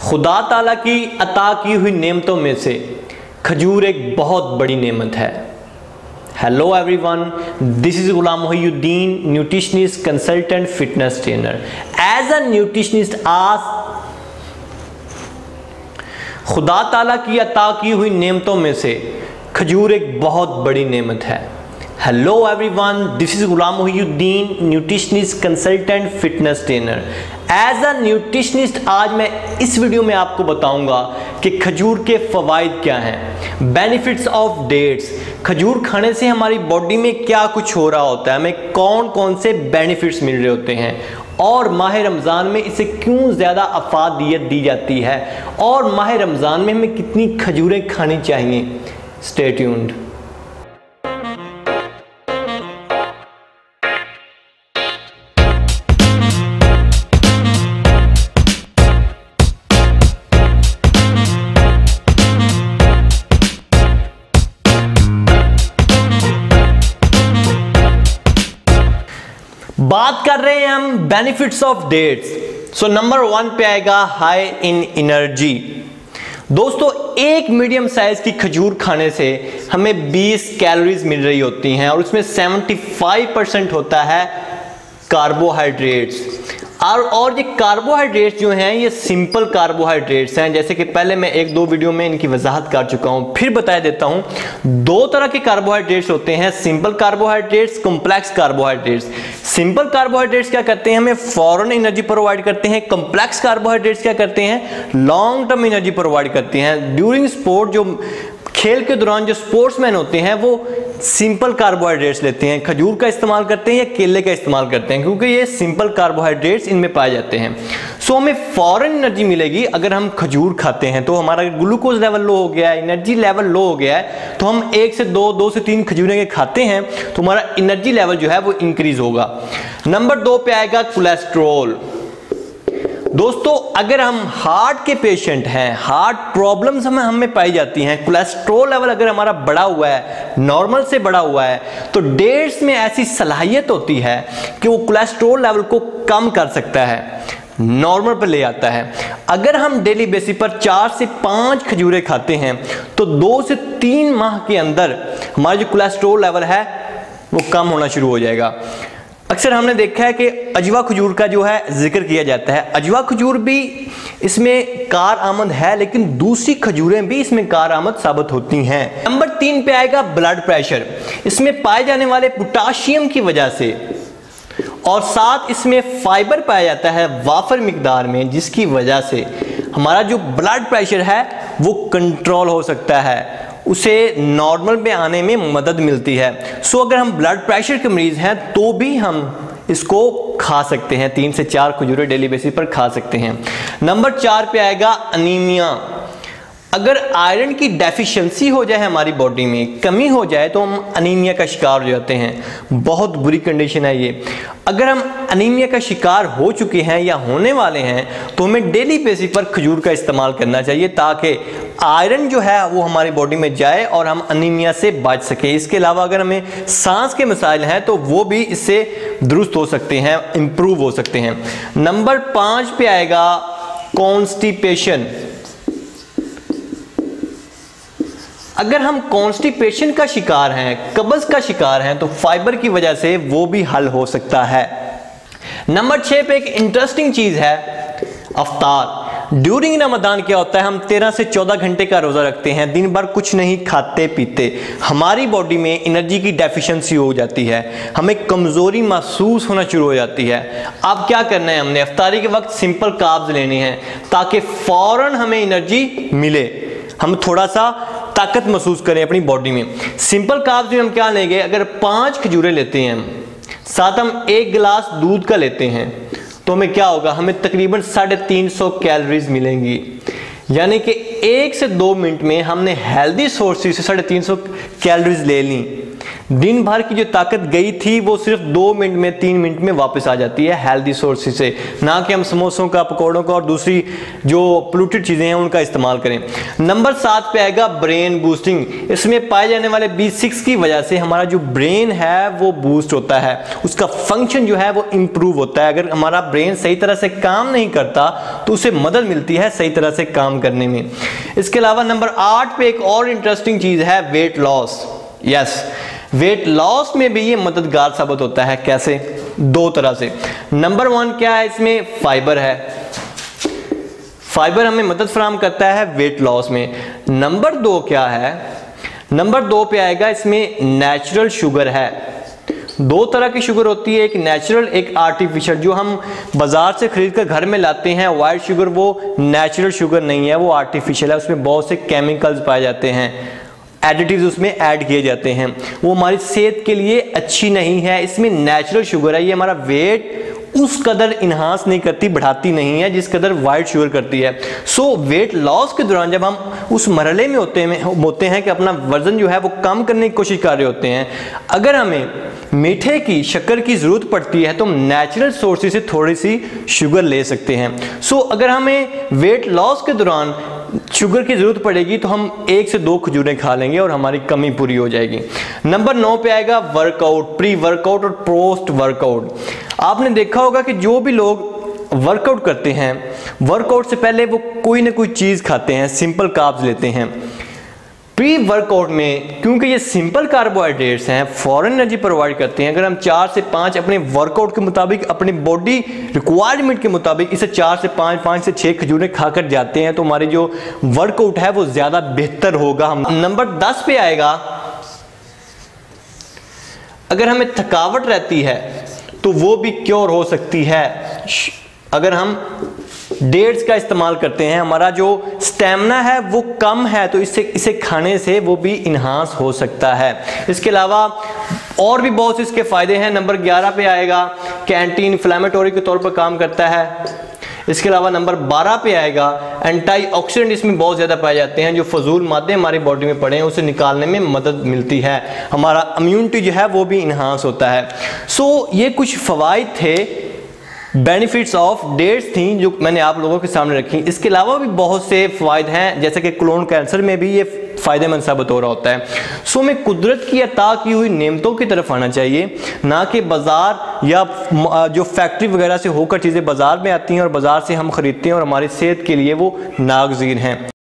खुदा ताला की अता की हुई नेमतों में से खजूर एक बहुत बड़ी नेमत है। Hello everyone, this is Ghulam Mohiuddin, nutritionist, consultant, fitness trainer. As a nutritionist आज खुदा ताला की अता की हुई नेमतों में से खजूर एक बहुत बड़ी नेमत है। Hello everyone, this is Ghulam Mohiuddin, nutritionist, consultant, fitness trainer. As a nutritionist आज मैं इस वीडियो में आपको बताऊंगा कि खजूर के फवाइद क्या हैं, बेनिफिट्स ऑफ डेट्स। खजूर खाने से हमारी बॉडी में क्या कुछ हो रहा होता है, हमें कौन कौन से बेनिफिट्स मिल रहे होते हैं, और माह रमज़ान में इसे क्यों ज़्यादा अफादियत दी जाती है, और माह रमज़ान में हमें कितनी खजूरें खानी चाहिए। Stay tuned. बात कर रहे हैं हम benefits of dates. So number 1 पे आएगा हाई इन एनर्जी। दोस्तों, एक मीडियम साइज की खजूर खाने से हमें 20 कैलोरीज मिल रही होती हैं और उसमें 75% होता है कार्बोहाइड्रेट्स। और ये कार्बोहाइड्रेट्स जो हैं ये सिंपल कार्बोहाइड्रेट्स हैं, जैसे कि पहले मैं 1-2 वीडियो में इनकी वजाहत कर चुका हूं, फिर बता देता हूं। 2 तरह के कार्बोहाइड्रेट्स होते हैं, simple carbohydrates, complex carbohydrates. Simple carbohydrates क्या करते हैं, हमें फौरन एनर्जी प्रोवाइड करते हैं। कॉम्प्लेक्स कार्बोहाइड्रेट्स क्या करते हैं, लॉन्ग टर्म एनर्जी प्रोवाइड करते हैं। ड्यूरिंग स्पोर्ट, जो खेल के दौरान जो स्पोर्ट्समैन होते हैं वो सिंपल कार्बोहाइड्रेट्स लेते हैं, खजूर का इस्तेमाल करते हैं या केले का इस्तेमाल करते हैं, क्योंकि ये सिंपल कार्बोहाइड्रेट्स इनमें पाए जाते हैं। सो हमें फौरन एनर्जी मिलेगी अगर हम खजूर खाते हैं। तो हमारा ग्लूकोज लेवल लो हो गया है, एनर्जी लेवल लो हो गया है, तो हम 1 से 2 से 3 खजूरें के खाते हैं तो हमारा एनर्जी लेवल जो है वो इंक्रीज होगा। नंबर 2 पे आएगा कोलेस्ट्रॉल। दोस्तों, अगर हम हार्ट के पेशेंट हैं, हार्ट प्रॉब्लम्स हमें पाई जाती हैं, कोलेस्ट्रॉल लेवल अगर हमारा बढ़ा हुआ है, नॉर्मल से बढ़ा हुआ है, तो डेट्स में ऐसी सलाहियत होती है कि वो कोलेस्ट्रॉल लेवल को कम कर सकता है, नॉर्मल पर ले आता है। अगर हम डेली बेसिस पर 4 से 5 खजूरें खाते हैं तो 2 से 3 माह के अंदर हमारा जो कोलेस्ट्रॉल लेवल है वो कम होना शुरू हो जाएगा। अक्सर हमने देखा है कि अजवा खजूर का जो है जिक्र किया जाता है। अजवा खजूर भी इसमें कार आमद है, लेकिन दूसरी खजूरें भी इसमें कार आमद साबित होती हैं। नंबर 3 पे आएगा ब्लड प्रेशर। इसमें पाए जाने वाले पोटाशियम की वजह से और साथ इसमें फाइबर पाया जाता है वाफर मिकदार में, जिसकी वजह से हमारा जो ब्लड प्रेशर है वो कंट्रोल हो सकता है, उसे नॉर्मल में आने में मदद मिलती है। सो अगर हम ब्लड प्रेशर के मरीज हैं तो भी हम इसको खा सकते हैं, 3 से 4 खजूरें डेली बेसिस पर खा सकते हैं। नंबर 4 पे आएगा अनीमिया। अगर आयरन की डेफिशिएंसी हो जाए, हमारी बॉडी में कमी हो जाए, तो हम अनीमिया का शिकार हो जाते हैं। बहुत बुरी कंडीशन है ये। अगर हम अनीमिया का शिकार हो चुके हैं या होने वाले हैं तो हमें डेली बेसिस पर खजूर का इस्तेमाल करना चाहिए, ताकि आयरन जो है वो हमारी बॉडी में जाए और हम अनीमिया से बच सके। इसके अलावा अगर हमें सांस के मसाइल हैं तो वो भी इससे दुरुस्त हो सकते हैं, इंप्रूव हो सकते हैं। नंबर 5 पे आएगा कॉन्स्टिपेशन। अगर हम कॉन्स्टिपेशन का शिकार हैं, कब्ज का शिकार हैं, तो फाइबर की वजह से वो भी हल हो सकता है। नंबर 6 पे एक इंटरेस्टिंग चीज है अफ्तार। ड्यूरिंग रमजान क्या होता है, हम 13 से 14 घंटे का रोजा रखते हैं, दिन भर कुछ नहीं खाते पीते, हमारी बॉडी में एनर्जी की डेफिशिएंसी हो जाती है, हमें कमजोरी महसूस होना शुरू हो जाती है। अब क्या करना है, हमने अफ्तारी के वक्त सिंपल कार्ब्स लेने हैं ताकि फौरन हमें एनर्जी मिले, हम थोड़ा सा ताकत महसूस करें अपनी बॉडी में। सिंपल कार्ब्स में हम क्या लेंगे, अगर 5 खजूरें लेते हैं, साथ हम 1 गिलास दूध का लेते हैं, तो हमें क्या होगा, हमें तकरीबन 350 कैलोरीज मिलेंगी। यानी कि 1 से 2 मिनट में हमने हेल्दी सोर्सेज से 350 कैलोरीज ले ली। दिन भर की जो ताकत गई थी वो सिर्फ 2 मिनट में 3 मिनट में वापस आ जाती है हेल्दी सोर्सेज से, ना कि हम समोसों का, पकौड़ों का और दूसरी जो पोल्यूटेड चीजें हैं उनका इस्तेमाल करें। नंबर 7 पे आएगा ब्रेन बूस्टिंग। इसमें पाए जाने वाले B6 की वजह से हमारा जो ब्रेन है वो बूस्ट होता है, उसका फंक्शन जो है वो इंप्रूव होता है। अगर हमारा ब्रेन सही तरह से काम नहीं करता तो उसे मदद मिलती है सही तरह से काम करने में। इसके अलावा नंबर 8 पे एक और इंटरेस्टिंग चीज है weight loss. Yes, weight loss में भी ये मददगार साबित होता है। कैसे? 2 तरह से। नंबर 1 क्या है, इसमें फाइबर है। फाइबर हमें मदद फराहम करता है वेट लॉस में। नंबर 2 क्या है, नंबर 2 पे आएगा इसमें नेचुरल शुगर है। 2 तरह की शुगर होती है, एक नेचुरल एक आर्टिफिशियल। जो हम बाजार से खरीद कर घर में लाते हैं व्हाइट शुगर, वो नेचुरल शुगर नहीं है, वो आर्टिफिशियल है। उसमें बहुत से केमिकल्स पाए जाते हैं, एडिटिव्स उसमें ऐड किए जाते हैं, वो हमारी सेहत के लिए अच्छी नहीं है। इसमें नेचुरल शुगर है, ये हमारा वेट उस कदर इन्हांस नहीं करती, बढ़ाती नहीं है जिस कदर व्हाइट शुगर करती है। सो वेट लॉस के दौरान जब हम उस मरहले में होते हैं कि अपना वजन जो है वो कम करने की कोशिश कर रहे होते हैं, अगर हमें मीठे की, शक्कर की जरूरत पड़ती है तो हम नेचुरल सोर्सेज से थोड़ी सी शुगर ले सकते हैं। सो अगर हमें वेट लॉस के दौरान शुगर की जरूरत पड़ेगी तो हम 1 से 2 खजूरें खा लेंगे और हमारी कमी पूरी हो जाएगी। नंबर 9 पे आएगा वर्कआउट, प्री वर्कआउट और पोस्ट वर्कआउट। आपने देखा होगा कि जो भी लोग वर्कआउट करते हैं, वर्कआउट से पहले वो कोई ना कोई चीज खाते हैं, सिंपल कार्ब्स लेते हैं। प्री वर्कआउट में क्योंकि ये सिंपल कार्बोहाइड्रेट्स हैं, फॉरेन एनर्जी प्रोवाइड करते हैं, अगर हम 4 से 5 अपने वर्कआउट के मुताबिक, अपनी बॉडी रिक्वायरमेंट के मुताबिक इसे 4 से 5, 5 से 6 खजूरें खाकर जाते हैं तो हमारी जो वर्कआउट है वो ज्यादा बेहतर होगा। हम नंबर 10 पे आएगा, अगर हमें थकावट रहती है तो वो भी क्योर हो सकती है अगर हम डेट्स का इस्तेमाल करते हैं। हमारा जो स्टेमिना है वो कम है तो इसे खाने से वो भी इन्हांस हो सकता है। इसके अलावा और भी बहुत से इसके फायदे हैं। नंबर 11 पे आएगा कि एंटी इन्फ्लेमेटरी के तौर पर काम करता है। इसके अलावा नंबर 12 पे आएगा एंटीऑक्सीडेंट, इसमें बहुत ज़्यादा पाए जाते हैं, जो फजूल मादे हमारी बॉडी में पड़े हैं उसे निकालने में मदद मिलती है, हमारा इम्यूनिटी जो है वो भी इन्हांस होता है। सो ये कुछ फ़वाइद थे, बेनिफिट्स ऑफ डेट्स थी जो मैंने आप लोगों के सामने रखी। इसके अलावा भी बहुत से फ़ायद हैं, जैसे कि कोलोन कैंसर में भी ये फ़ायदेमंद साबित हो रहा होता है। सो हमें कुदरत की अता की हुई नेमतों की तरफ आना चाहिए, ना कि बाज़ार या जो फैक्ट्री वगैरह से होकर चीज़ें बाज़ार में आती हैं और बाज़ार से हम ख़रीदते हैं और हमारी सेहत के लिए वो नागज़ीर हैं।